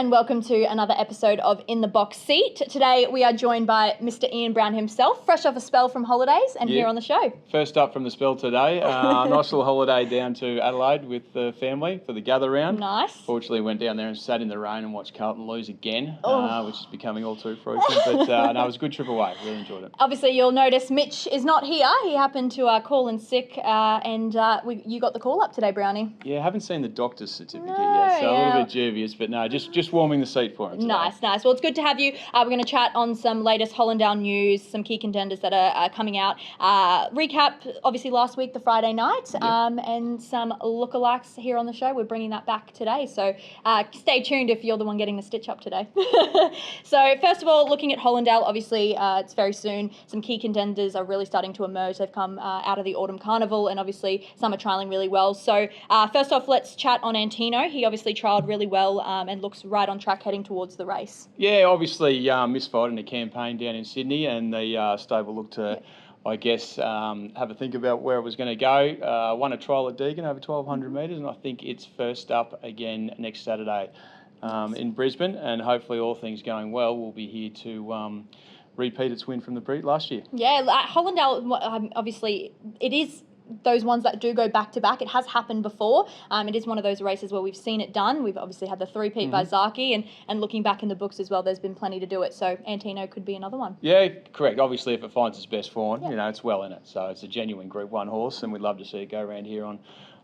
and welcome to another episode of In the Box Seat. Today we are joined by Mr. Ian Brown himself, fresh off a spell from holidays and here on the show. First up from the spell today. Nice little holiday down to Adelaide with the family for the gather round. Nice. Fortunately went down there and sat in the rain and watched Carlton lose again, which is becoming all too frequent. But no, it was a good trip away. Really enjoyed it. Obviously you'll notice Mitch is not here. He happened to call in sick and you got the call up today, Brownie. Yeah, I haven't seen the doctor's certificate yet, so a little bit dubious, but no, just warming the seat for him today. Nice. Well, it's good to have you. We're going to chat on some latest Hollindale news, some key contenders that are coming out. Recap, obviously, last week, the Friday night, and some lookalikes here on the show. We're bringing that back today, so stay tuned if you're the one getting the stitch up today. So, first of all, looking at Hollindale, obviously, it's very soon. Some key contenders are really starting to emerge. They've come out of the Autumn Carnival, and obviously, some are trialling really well. So, first off, let's chat on Antino. He obviously trialled really well and looks right on track heading towards the race. Yeah, obviously misfired in a campaign down in Sydney, and the stable looked to, I guess, have a think about where it was going to go. Won a trial at Deagon over 1,200 metres, and I think it's first up again next Saturday in Brisbane, and hopefully all things going well, we'll be here to repeat its win from the last year. Yeah, Hollindale, obviously, it is those ones that do go back to back. It has happened before. It is one of those races where we've seen it done. We've obviously had the three-peat by Zaki, and looking back in the books as well, there's been plenty to do it. So Antino could be another one. Yeah, correct. Obviously, if it finds its best form, it's well in it. So it's a genuine Group 1 horse, and we'd love to see it go around here on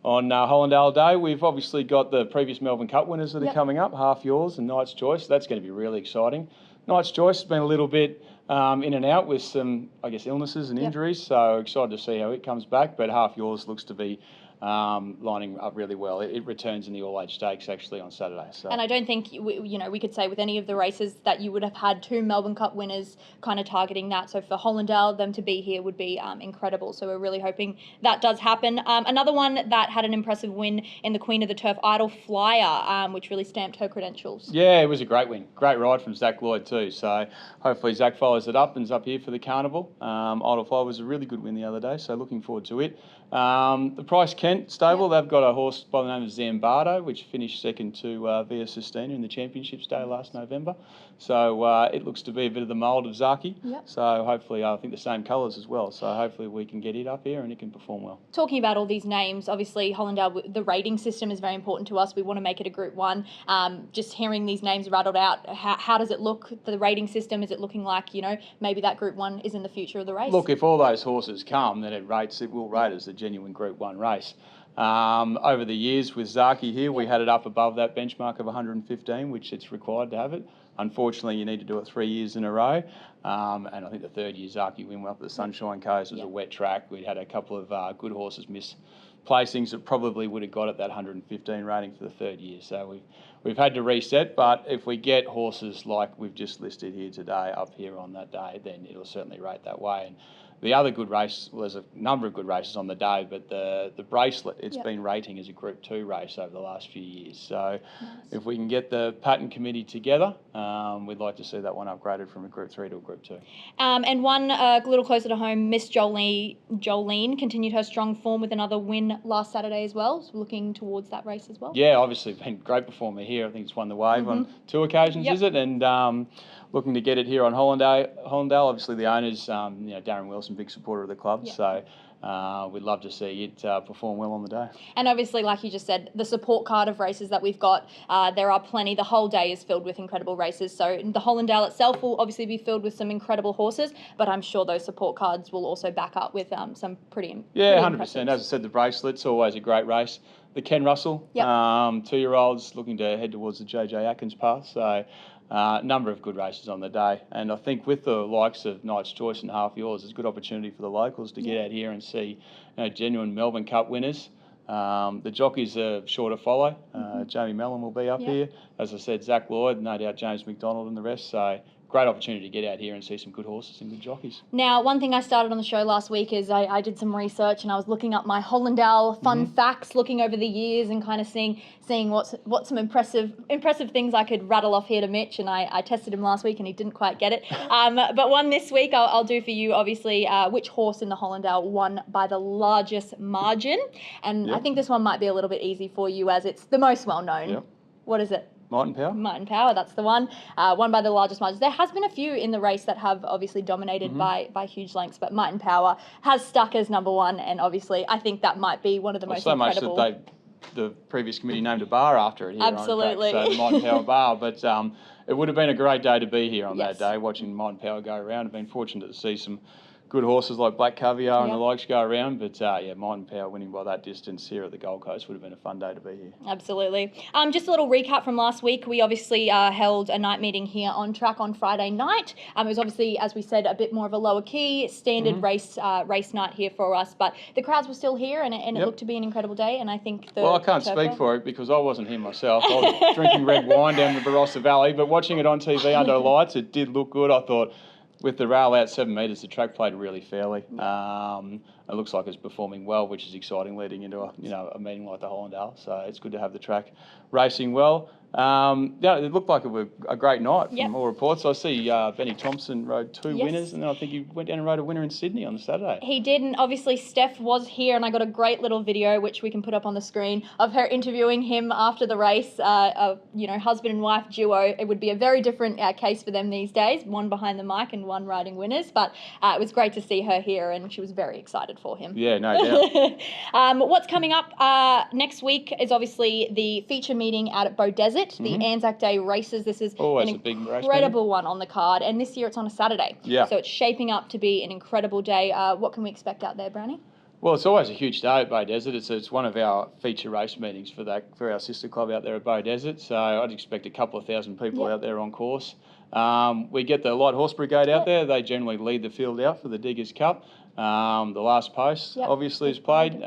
Hollindale Day. We've obviously got the previous Melbourne Cup winners that are coming up, Half Yours and Knight's Choice. That's going to be really exciting. Knight's Choice has been a little bit in and out with some, I guess, illnesses and injuries, so excited to see how it comes back, but Half Yours looks to be lining up really well. It returns in the all-age stakes actually on Saturday. So. And I don't think, we could say with any of the races that you would have had two Melbourne Cup winners kind of targeting that. So for Hollindale, them to be here would be incredible. So we're really hoping that does happen. Another one that had an impressive win in the Queen of the Turf, Idle Flyer, which really stamped her credentials. Yeah, it was a great win. Great ride from Zach Lloyd too. So hopefully Zach follows it up and is up here for the Carnival. Idle Flyer was a really good win the other day, so looking forward to it. The Price Kent stable, they've got a horse by the name of Zambardo, which finished second to Via Sistina in the Championships Day last November. So it looks to be a bit of the mould of Zaki. So hopefully, I think the same colours as well. So hopefully we can get it up here and it can perform well. Talking about all these names, obviously Hollindale, the rating system is very important to us. We want to make it a Group 1. Just hearing these names rattled out, how does it look, the rating system? Is it looking like, maybe that Group 1 is in the future of the race? Look, if all those horses come, then it will rate as a genuine Group 1 race. Over the years with Zaki here, we had it up above that benchmark of 115, which it's required to have it. Unfortunately, you need to do it 3 years in a row. And I think the third year Zaki went up at the Sunshine Coast. It was a wet track. We'd had a couple of good horses miss placings that probably would have got at that 115 rating for the third year. So we've had to reset, but if we get horses like we've just listed here today up here on that day, then it'll certainly rate that way. And the other good race, well, there's a number of good races on the day, but the Bracelet, it's been rating as a Group 2 race over the last few years. So if we can get the patent committee together, we'd like to see that one upgraded from a Group 3 to a Group 2. And one a little closer to home, Miss Jolene continued her strong form with another win last Saturday as well. So looking towards that race as well. Yeah, obviously been a great performer here. I think it's won the wave on 2 occasions, is it? And looking to get it here on Hollindale. Obviously the owners, Darren Wilson, big supporter of the club, so we'd love to see it perform well on the day. And obviously, like you just said, the support card of races that we've got, there are plenty. The whole day is filled with incredible races. So the Hollindale itself will obviously be filled with some incredible horses, but I'm sure those support cards will also back up with some pretty 100%. As I said, the Bracelet's always a great race. The Ken Russell, 2-year-olds looking to head towards the JJ Atkins path. So number of good races on the day, and I think with the likes of Knight's Choice and Half Yours, it's a good opportunity for the locals to get out here and see genuine Melbourne Cup winners. The jockeys are sure to follow. Jamie Mellon will be up here. As I said, Zach Lloyd, no doubt James McDonald and the rest. So great opportunity to get out here and see some good horses and good jockeys. Now, one thing I started on the show last week is I did some research and I was looking up my Hollindale fun facts, looking over the years and kind of seeing what some impressive things I could rattle off here to Mitch, and I tested him last week and he didn't quite get it. But one this week I'll do for you, obviously, which horse in the Hollindale won by the largest margin? And I think this one might be a little bit easy for you as it's the most well-known. What is it? Might and Power. Might and Power, that's the one. Won by the largest margins. There has been a few in the race that have obviously dominated by huge lengths, but Might and Power has stuck as number one, and obviously I think that might be one of the most incredible. So much that the previous committee named a bar after it here Absolutely. on track, so the Might and Power bar. But it would have been a great day to be here on that day, watching Might and Power go around. I've been fortunate to see some good horses like Black Caviar and the likes go around, but Might and Power winning by that distance here at the Gold Coast would have been a fun day to be here. Absolutely. Just a little recap from last week. We obviously held a night meeting here on track on Friday night. It was obviously, as we said, a bit more of a lower key, standard race night here for us, but the crowds were still here, and it looked to be an incredible day, and I think I can't speak for it because I wasn't here myself. I was drinking red wine down the Barossa Valley, but watching it on TV under lights, it did look good. I thought, with the rail out 7 metres, the track played really fairly. It looks like it's performing well, which is exciting leading into a meeting like the Hollindale. So it's good to have the track racing well. It looked like it was a great night from all reports. I see Benny Thompson rode two winners, and then I think he went down and rode a winner in Sydney on the Saturday. He did, and obviously Steph was here, and I got a great little video, which we can put up on the screen, of her interviewing him after the race. Husband and wife duo. It would be a very different case for them these days, one behind the mic and one riding winners, but it was great to see her here, and she was very excited for him. Yeah, no doubt. What's coming up next week is obviously the feature meeting out at Bow Desert, the Anzac Day races. This is always an a big race incredible one on the card, and this year it's on a Saturday. Yeah. So it's shaping up to be an incredible day. What can we expect out there, Brownie? Well, it's always a huge day at Bow Desert. It's one of our feature race meetings for our sister club out there at Bow Desert. So I'd expect a couple of thousand people out there on course. We get the Light Horse Brigade out there. They generally lead the field out for the Diggers Cup. The last post obviously is played.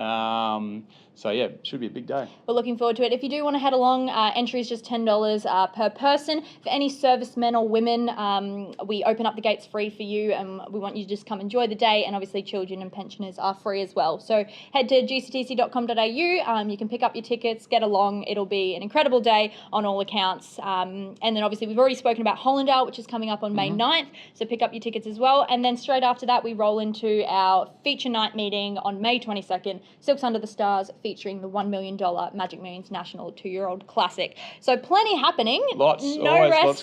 It should be a big day. We're looking forward to it. If you do want to head along, entry is just $10 per person. For any servicemen or women, we open up the gates free for you, and we want you to just come enjoy the day, and obviously children and pensioners are free as well. So head to gctc.com.au, you can pick up your tickets, get along. It'll be an incredible day on all accounts. And then obviously we've already spoken about Hollindale, which is coming up on May 9th, so pick up your tickets as well. And then straight after that, we roll into our feature night meeting on May 22nd, Silks Under the Stars, featuring the $1 million Magic Millions National 2-Year-Old Classic. So plenty happening. Lots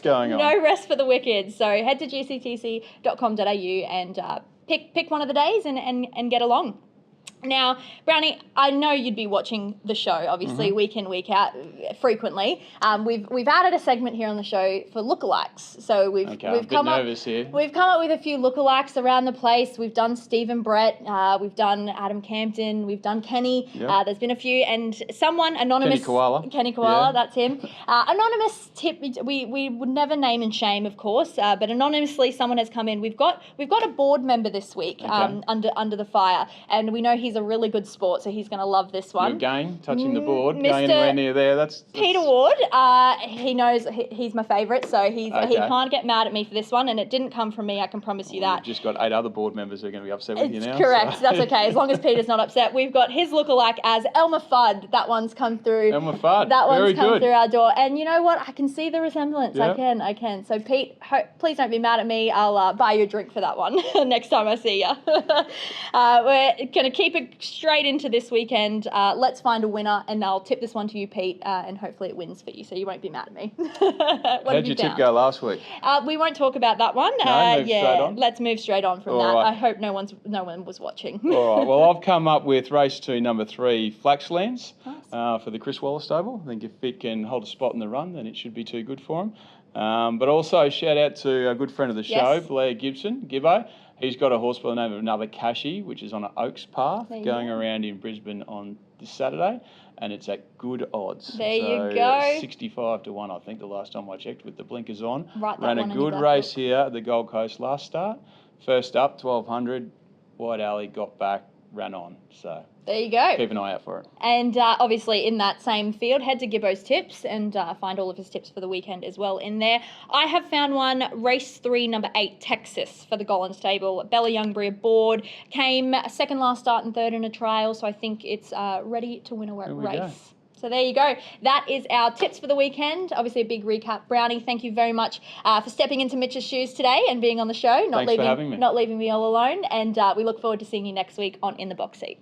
going on. No rest for the wicked. So head to gctc.com.au and pick one of the days and get along. Now, Brownie, I know you'd be watching the show, obviously, week in, week out, frequently. We've added a segment here on the show for lookalikes. So we've come up with a few lookalikes around the place. We've done Stephen Brett, we've done Adam Campton, we've done Kenny. Yep. There's been a few, and someone anonymous. Kenny Koala, that's him. Anonymous tip. We would never name and shame, of course, but anonymously, someone has come in. We've got a board member this week under the fire, and we know he's a really good sport, so he's going to love this one. Again, touching the board, going anywhere near there. That's Peter Ward. He knows he's my favourite, so he can't get mad at me for this one, and it didn't come from me, I can promise you that. You've just got 8 other board members who are going to be upset with you now. Correct, so. That's okay, as long as Peter's not upset. We've got his lookalike as Elmer Fudd. That one's come through. Elmer Fudd, that one's very come good. Through our door, and you know what? I can see the resemblance. Yep. I can. So Pete, please don't be mad at me. I'll buy you a drink for that one next time I see you. We're going to keep it straight into this weekend. Let's find a winner, and I'll tip this one to you, Pete, and hopefully it wins for you, so you won't be mad at me. How'd your tip go last week? We won't talk about that one. Let's move straight on from that. Right. I hope no one was watching. All right. Well, I've come up with race 2, number 3, Flaxlands, for the Chris Waller stable. I think if Vic can hold a spot in the run, then it should be too good for him. But also shout out to a good friend of the show, Blair Gibson, Gibbo. He's got a horse by the name of Another Cashy, which is on an Oaks path going around in Brisbane on this Saturday, and it's at good odds. There you go. 65 to 1, I think, the last time I checked with the blinkers on. Ran a good race here at the Gold Coast last start. First up, 1200, White Alley, got back, ran on. So there you go. Keep an eye out for it. And obviously in that same field, head to Gibbo's tips and find all of his tips for the weekend as well in there. I have found one, race 3, number 8, Texas, for the Gollan stable. Bella Youngbury aboard, came second last start and third in a trial, so I think it's ready to win a race. So there you go. That is our tips for the weekend. Obviously a big recap. Brownie, thank you very much for stepping into Mitch's shoes today and being on the show. Thanks for having me. Not leaving me all alone. And we look forward to seeing you next week on In the Box Seat.